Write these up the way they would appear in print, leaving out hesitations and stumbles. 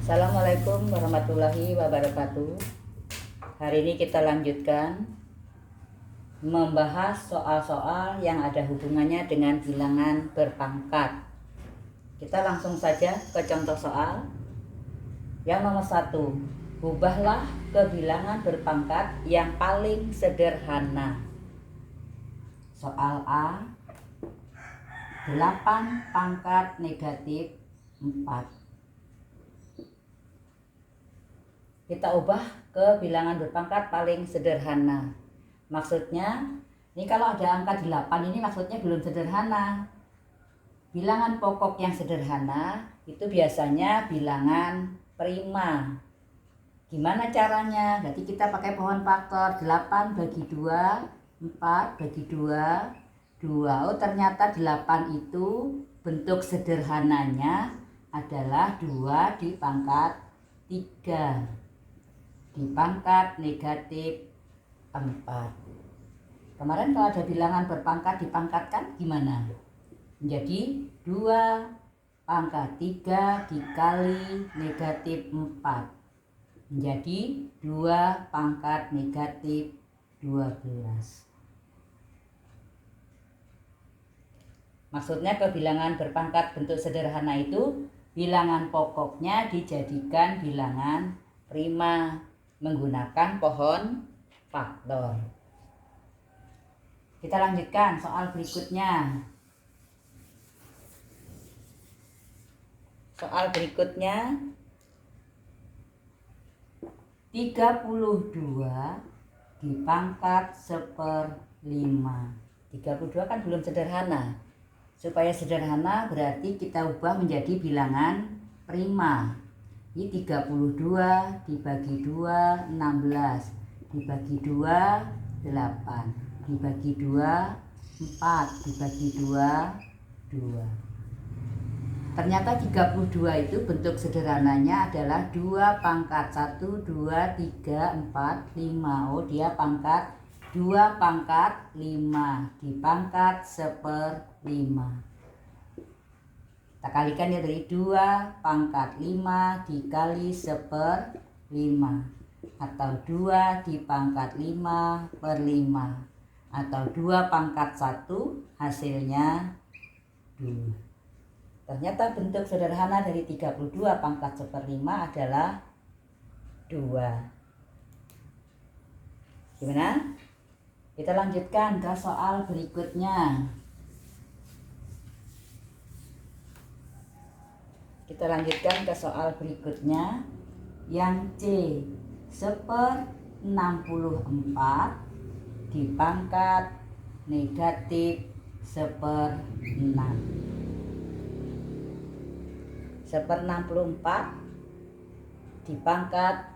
Assalamualaikum warahmatullahi wabarakatuh. Hari ini kita lanjutkan membahas soal-soal yang ada hubungannya dengan bilangan berpangkat. Kita langsung saja ke contoh soal. Yang nomor 1, ubahlah ke bilangan berpangkat yang paling sederhana. Soal A, 8 pangkat negatif 4. Kita ubah ke bilangan berpangkat paling sederhana. Maksudnya, ini kalau ada angka 8 ini maksudnya belum sederhana. Bilangan pokok yang sederhana itu biasanya bilangan prima. Gimana caranya? Jadi kita pakai pohon faktor 8 bagi 2, 4 bagi 2, 2. Oh, ternyata 8 itu bentuk sederhananya adalah 2 di pangkat 3. Di pangkat negatif 4. Kemarin kalau ada bilangan berpangkat dipangkatkan gimana? Menjadi 2 pangkat 3 dikali negatif 4. Menjadi 2 pangkat negatif 12. Maksudnya ke bilangan berpangkat bentuk sederhana itu bilangan pokoknya dijadikan bilangan prima menggunakan pohon faktor. Kita lanjutkan soal berikutnya. Soal berikutnya 32 dipangkat 1/5. 32 kan belum sederhana. Supaya sederhana berarti kita ubah menjadi bilangan prima. Ini 32 dibagi 2, 16. Dibagi 2, 8. Dibagi 2, 4. Dibagi 2, 2. Ternyata 32 itu bentuk sederhananya adalah 2 pangkat 1, 2, 3, 4, 5. Oh, dia pangkat 2 pangkat 5 dipangkat 1/5. Kita kalikan ya dari 2 pangkat 5 dikali 1/5. Atau 2 dipangkat 5/5. Atau 2 pangkat 1 hasilnya 2. Ternyata bentuk sederhana dari 32 pangkat 1/5 adalah 2. Gimana? Kita lanjutkan ke soal berikutnya. Kita lanjutkan ke soal berikutnya yang C 1/64 dipangkat negatif 1/6. 1/64 dipangkat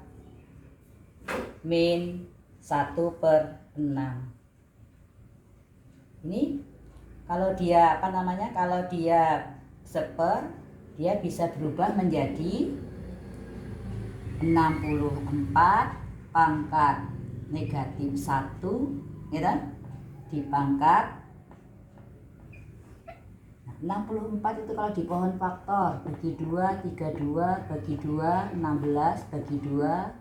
min 1/6. Ini kalau dia kalau dia dia bisa berubah menjadi 64 pangkat negatif 1 gitu, dipangkat 64 itu kalau di pohon faktor bagi 2, 32 bagi 2, 16 bagi 2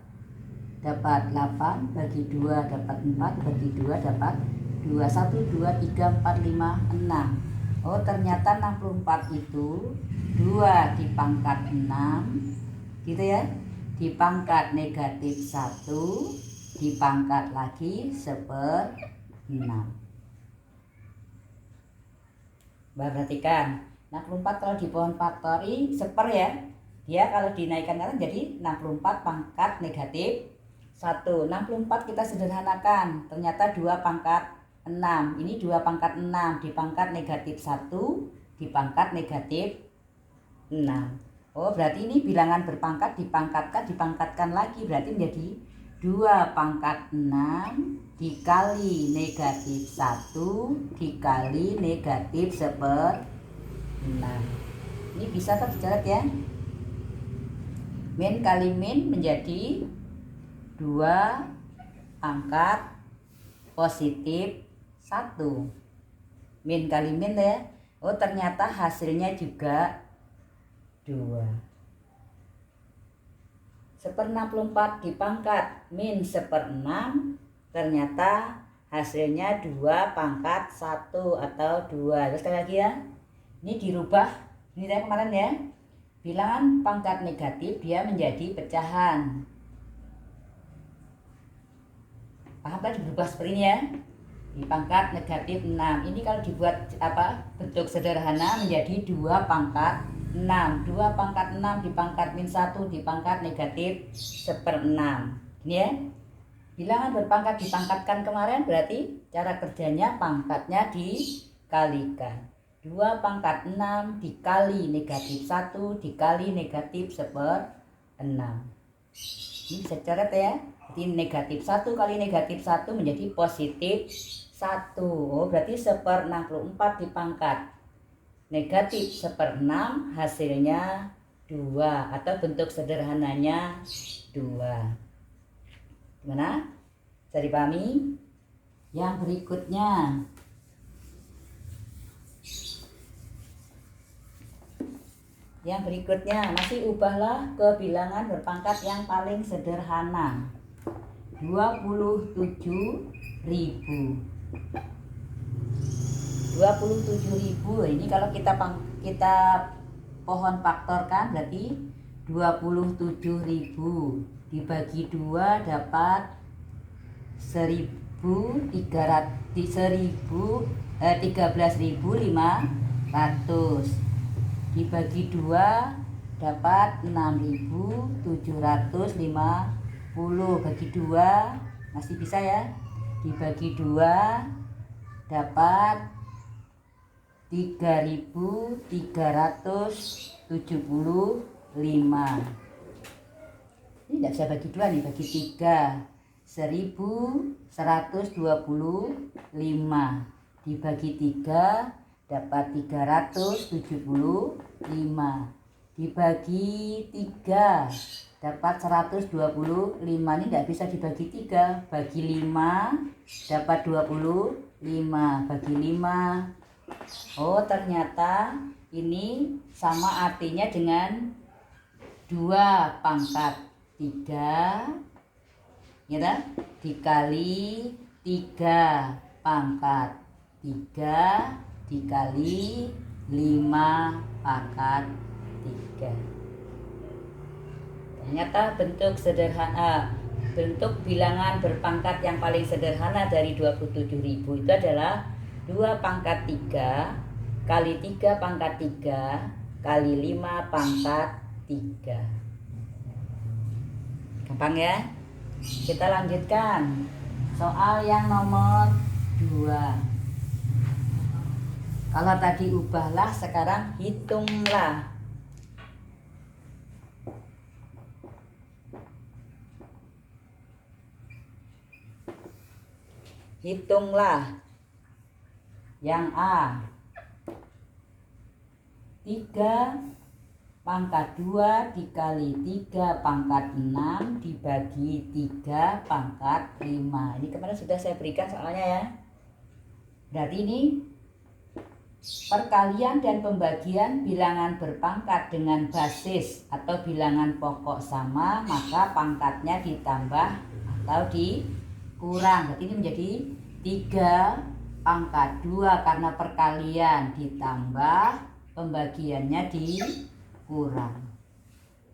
dapat 8, bagi 2 dapat 4, bagi 2 dapat 2, 1, 2, 3, 4, 5, 6. Oh, ternyata 64 itu 2 dipangkat 6 gitu ya, dipangkat negatif 1 dipangkat lagi 1/6. Perhatikan 64 kalau di pohon faktori 1/, ya, dia kalau dinaikkan kan jadi 64 pangkat negatif 1. 64 kita sederhanakan, ternyata 2 pangkat 6. Ini 2 pangkat 6 dipangkat negatif 1 dipangkat negatif 6. Oh, berarti ini bilangan berpangkat dipangkatkan lagi, berarti menjadi 2 pangkat 6 dikali negatif 1 dikali negatif 1/6. Ini bisa kan dicatat ya? Min kali min menjadi 2 pangkat positif 1. Min kali min ya. Oh, ternyata hasilnya juga 2. 1/64 dipangkat min 1/6, ternyata hasilnya 2/1 atau 2. Terus sekali lagi ya, ini dirubah, ini saya kemarin ya, bilangan pangkat negatif dia menjadi pecahan. Paham kan, dirubah seperti ini ya, di pangkat negatif 6. Ini kalau dibuat bentuk sederhana menjadi 2/6. 2/6 dipangkat min 1 dipangkat negatif 1/6. Ini ya, bilangan berpangkat dipangkatkan kemarin, berarti cara kerjanya pangkatnya dikalikan. 2/6 dikali negatif 1 dikali negatif 1/6. Ini bisa coret ya. Jadi negatif 1 kali negatif 1 menjadi positif 1. Oh, berarti 1/64 dipangkat negatif 1/6 hasilnya 2, atau bentuk sederhananya 2. Gimana? Bisa dipahami? Yang berikutnya, masih ubahlah ke bilangan berpangkat yang paling sederhana. 27.000. 27.000 ini kalau kita pohon faktorkan berarti 27.000 dibagi 2 dapat 13.500 dibagi 2 dapat 6.750 bagi 2 masih bisa ya, dibagi 2 dapat 3.375. Ini tidak bisa bagi 2 nih, bagi 3 1.125 dibagi 3 dapat 375 dibagi 3 dapat 125. Ini tidak bisa dibagi 3, bagi 5 dapat 25 bagi 5. Oh, ternyata ini sama artinya dengan 2/3 ya, dikali 3/3 dikali 5/3. Ternyata bentuk sederhana, bentuk bilangan berpangkat yang paling sederhana dari 27.000 itu adalah 2/3 kali 3/3 kali 5/3. Gampang ya? Kita lanjutkan soal yang nomor 2. Kalau tadi ubahlah, sekarang hitunglah. Hitunglah yang A. 3/2 dikali 3/6 dibagi 3/5. Ini kemarin sudah saya berikan soalnya ya. Berarti ini perkalian dan pembagian bilangan berpangkat dengan basis atau bilangan pokok sama, maka pangkatnya ditambah atau dikurang. Berarti ini menjadi 3/2 karena perkalian ditambah, pembagiannya dikurang.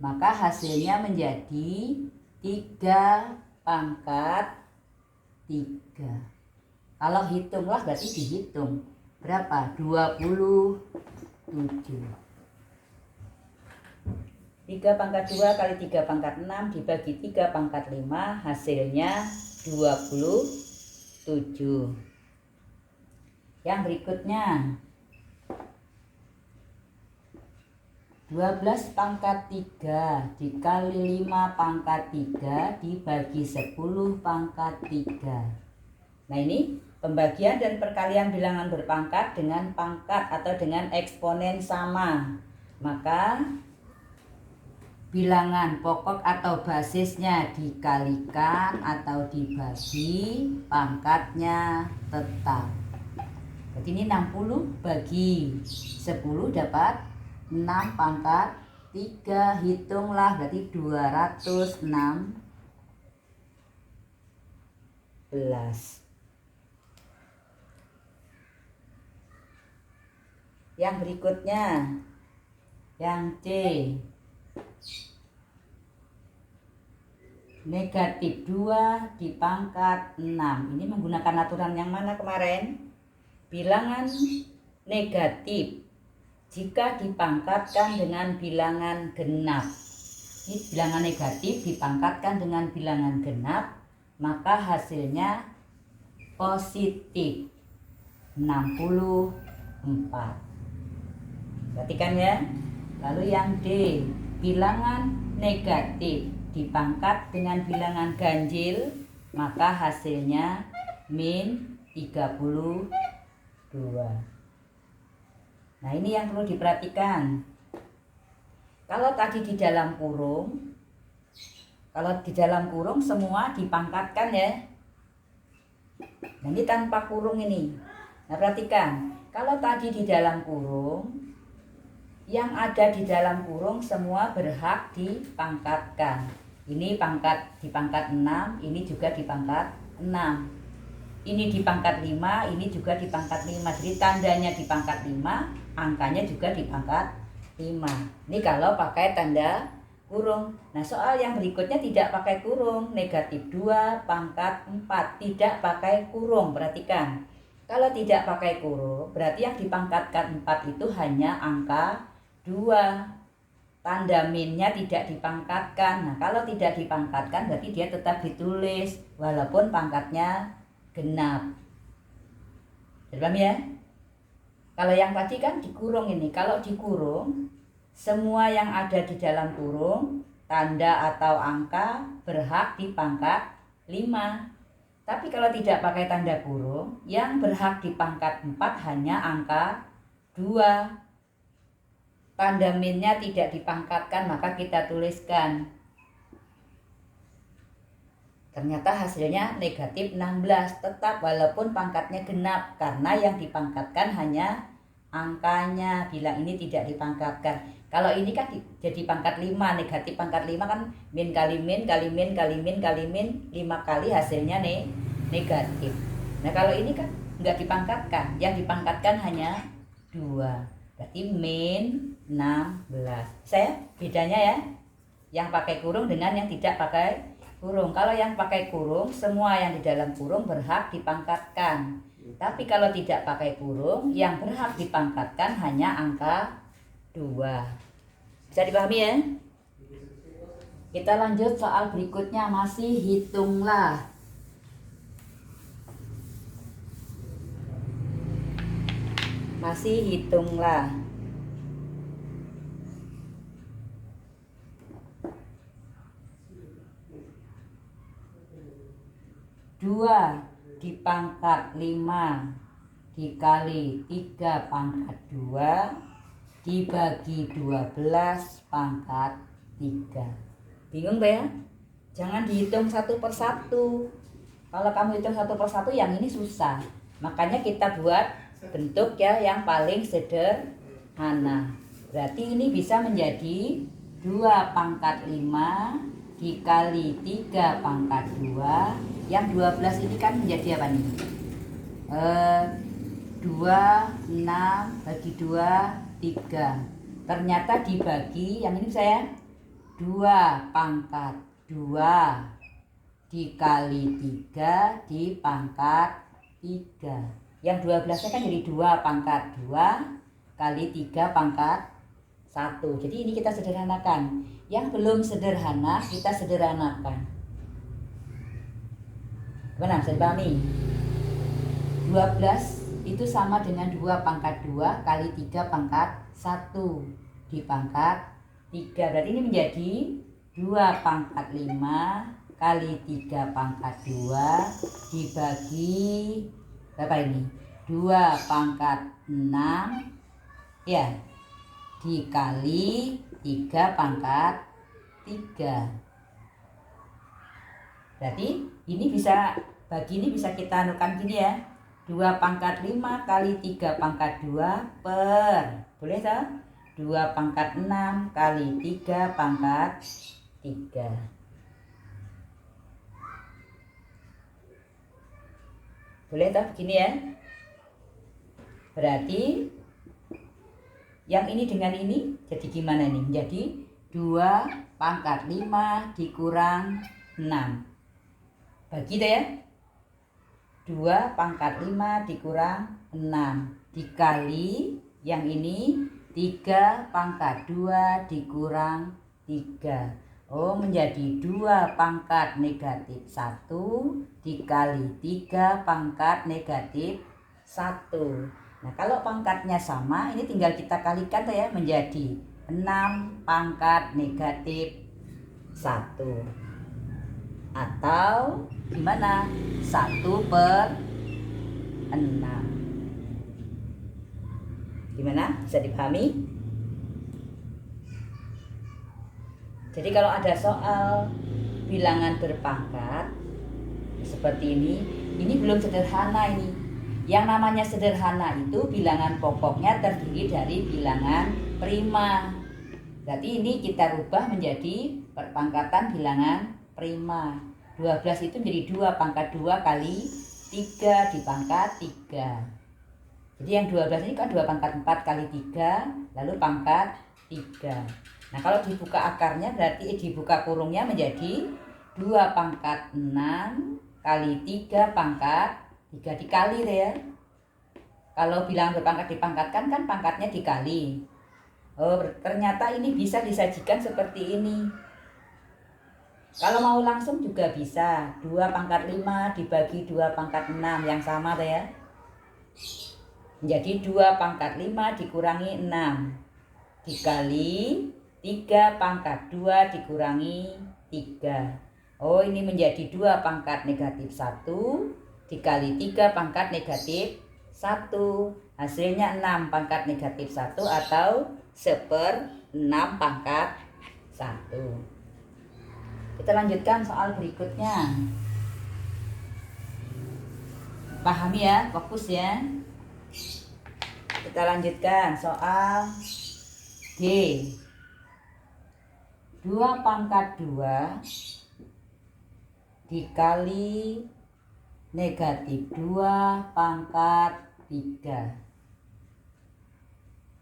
Maka hasilnya menjadi 3/3. Kalau hitunglah berarti dihitung. Berapa? 27. 3/2 kali 3/6 dibagi 3/5 hasilnya 27. Yang berikutnya 12/3 dikali 5/3 dibagi 10/3. Nah, ini pembagian dan perkalian bilangan berpangkat dengan pangkat atau dengan eksponen sama. Maka bilangan pokok atau basisnya dikalikan atau dibagi, pangkatnya tetap. Jadi ini 60 bagi 10 dapat 6/3. 3, hitunglah berarti 216. Yang berikutnya, yang C, negatif 2 dipangkat 6. Ini menggunakan aturan yang mana kemarin? Bilangan negatif jika dipangkatkan dengan bilangan genap. Ini bilangan negatif dipangkatkan dengan bilangan genap, maka hasilnya positif 64. Perhatikan ya. Lalu yang D, bilangan negatif dipangkat dengan bilangan ganjil, maka hasilnya min 32. Nah, ini yang perlu diperhatikan. Kalau tadi di dalam kurung, semua dipangkatkan ya. Nah, ini tanpa kurung ini. Nah, perhatikan. Kalau tadi di dalam kurung, yang ada di dalam kurung semua berhak dipangkatkan. Ini dipangkat 6, ini juga dipangkat 6. Ini dipangkat 5, ini juga dipangkat 5. Jadi tandanya dipangkat 5, angkanya juga dipangkat 5. Ini kalau pakai tanda kurung. Nah, soal yang berikutnya tidak pakai kurung. Negatif 2 pangkat 4. Tidak pakai kurung. Perhatikan. Kalau tidak pakai kurung, berarti yang dipangkatkan 4 itu hanya angka 2. Tanda minnya tidak dipangkatkan. Nah, kalau tidak dipangkatkan berarti dia tetap ditulis walaupun pangkatnya genap. Paham ya? Kalau yang tadi kan dikurung ini. Kalau dikurung, semua yang ada di dalam kurung, tanda atau angka berhak dipangkat 5. Tapi kalau tidak pakai tanda kurung, yang berhak dipangkat 4 hanya angka 2. Tanda minnya tidak dipangkatkan, maka kita tuliskan. Ternyata hasilnya negatif 16, tetap walaupun pangkatnya genap, karena yang dipangkatkan hanya angkanya. Bila ini tidak dipangkatkan, kalau ini kan jadi pangkat 5, negatif pangkat 5 kan min kali min kali min kali min kali min 5 kali hasilnya negatif. Nah, kalau ini kan nggak dipangkatkan, yang dipangkatkan hanya 2, berarti min 16. Saya bedanya ya, yang pakai kurung dengan yang tidak pakai kurung. Kalau yang pakai kurung, semua yang di dalam kurung berhak dipangkatkan. Tapi kalau tidak pakai kurung, yang berhak dipangkatkan hanya angka 2. Bisa dipahami ya? Kita lanjut soal berikutnya, masih hitunglah. Masih hitunglah. 2 dipangkat 5 dikali 3 pangkat 2 dibagi 12 pangkat 3. Bingung ya? Jangan dihitung satu persatu. Kalau kamu hitung satu persatu yang ini susah. Makanya kita buat bentuk ya yang paling sederhana. Berarti ini bisa menjadi 2 pangkat 5 dikali 3 pangkat 2. Yang 12 ini kan menjadi apa nih? 2, 6 bagi 2, 3. Ternyata dibagi, yang ini saya 2 pangkat 2 dikali 3 di pangkat 3. Yang 12-nya kan jadi 2 pangkat 2 kali 3 pangkat 1. Jadi ini kita sederhanakan. Yang belum sederhana kita sederhanakan. Benar, bisa dipahami? 12 itu sama dengan 2 pangkat 2 kali 3 pangkat 1 di pangkat 3. Berarti ini menjadi 2 pangkat 5 kali 3 pangkat 2 dibagi berapa ini? 2 pangkat 6 ya, dikali 3 pangkat 3. Berarti ini bisa, bagi ini bisa kita anukan gini ya, 2 pangkat 5 kali 3 pangkat 2 per, boleh tak? 2 pangkat 6 kali 3 pangkat 3. Boleh tak begini ya? Berarti yang ini dengan ini jadi gimana nih? Jadi 2 pangkat 5 dikurang 6. Bagi deh ya. 2 pangkat 5 dikurang 6 dikali yang ini 3 pangkat 2 dikurang 3. Oh, menjadi 2 pangkat negatif 1 dikali 3 pangkat negatif 1. Nah, kalau pangkatnya sama, ini tinggal kita kalikan ya, menjadi 6 pangkat negatif 1. Atau gimana? 1/6. Gimana? Bisa dipahami? Jadi kalau ada soal bilangan berpangkat seperti ini belum sederhana ini. Yang namanya sederhana itu bilangan pokoknya terdiri dari bilangan prima. Berarti ini kita rubah menjadi perpangkatan bilangan prima. 12 itu menjadi 2 pangkat 2 kali 3 dipangkat 3. Jadi yang 12 ini kan 2 pangkat 4 kali 3, lalu pangkat 3. Nah, kalau dibuka akarnya berarti dibuka kurungnya menjadi 2 pangkat 6 kali 3 pangkat 3 dikali deh ya. Kalau bilangan berpangkat dipangkatkan kan pangkatnya dikali. Oh, ternyata ini bisa disajikan seperti ini. Kalau mau langsung juga bisa. 2 pangkat 5 dibagi 2 pangkat 6 yang sama deh ya. Menjadi 2 pangkat 5 dikurangi 6 dikali 3 pangkat 2 dikurangi 3. Oh, ini menjadi 2 pangkat negatif 1 dikali 3 pangkat negatif 1. Hasilnya 6 pangkat negatif 1 atau 1/6 pangkat 1. Kita lanjutkan soal berikutnya. Pahami ya, fokus ya. Kita lanjutkan soal D. 2 pangkat 2 dikali negatif 2 pangkat 3.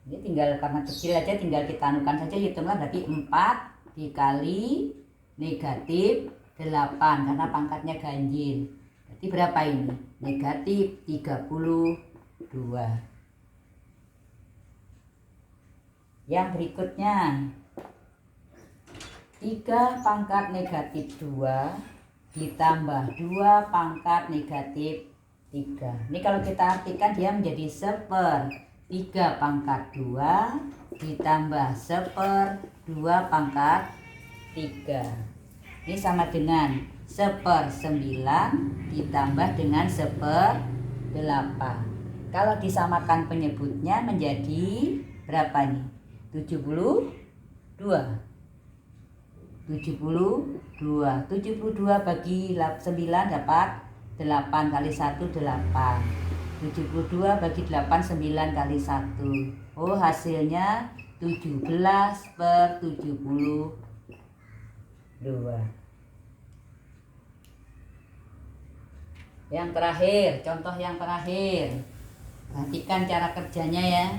Ini tinggal karena kecil aja tinggal kita anukan saja, hitunglah berarti 4 dikali negatif 8 karena pangkatnya ganjil. Berarti berapa ini? Negatif 32. Yang berikutnya 3 pangkat negatif 2 ditambah 2 pangkat negatif 3. Ini kalau kita artikan dia menjadi 1/3 pangkat 2 ditambah 1/2 pangkat 3. Ini sama dengan 1/9 ditambah dengan 1/8. Kalau disamakan penyebutnya menjadi berapa nih? 72 bagi 9 dapat 8 kali 1 8. 72 bagi 8 9 kali 1. Oh, hasilnya 17/72. Yang terakhir, contoh yang terakhir. Perhatikan cara kerjanya ya.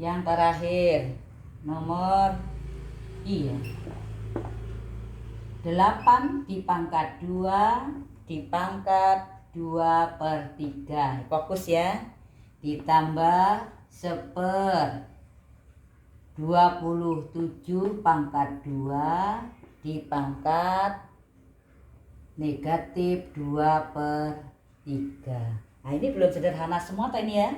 Yang terakhir nomor 8 dipangkat 2 dipangkat 2/3. Fokus ya. Ditambah 1/27 pangkat 2 dipangkat negatif 2/3. Nah, ini belum sederhana semua ini ya.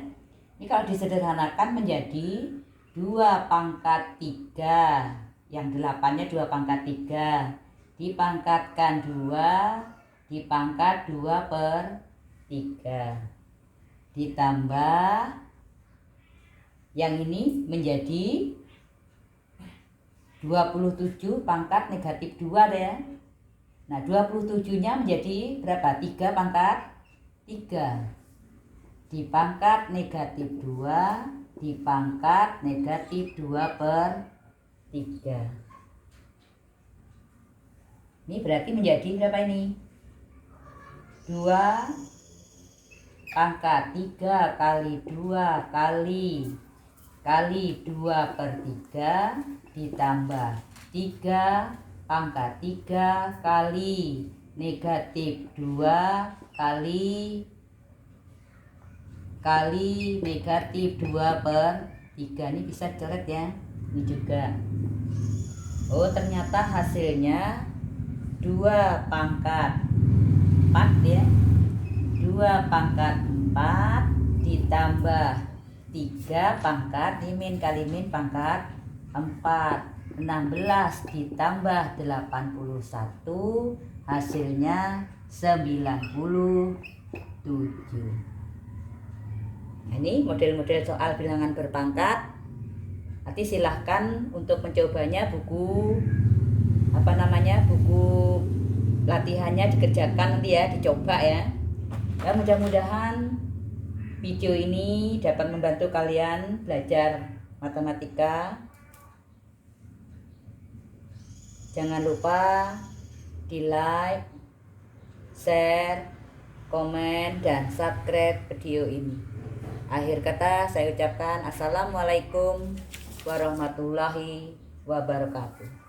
Ini kalau disederhanakan menjadi 2 pangkat 3. Yang 8-nya 2 pangkat 3. Dipangkatkan 2 dipangkat 2/3. Ditambah yang ini menjadi 27 pangkat negatif 2 deh ya. Nah, 27-nya menjadi berapa? 3 pangkat 3. dipangkat negatif 2 dipangkat negatif 2/3. Ini berarti menjadi berapa ini? 2 pangkat 3 kali 2 kali 2/3 ditambah 3 pangkat 3 kali negatif 2 kali negatif 2/3. Ini bisa coret ya. Ini juga. Oh, ternyata hasilnya 2 pangkat 4 ya. 2 pangkat 4 ditambah 3 pangkat ini min kali min pangkat 4. 16 ditambah 81 hasilnya 97. Nah, ini model-model soal bilangan berpangkat. Nanti silahkan untuk mencobanya buku buku latihannya dikerjakan nanti ya, dicoba ya. Ya, mudah-mudahan video ini dapat membantu kalian belajar matematika. Jangan lupa di like, share, komen, dan subscribe video ini. Akhir kata saya ucapkan assalamualaikum warahmatullahi wabarakatuh.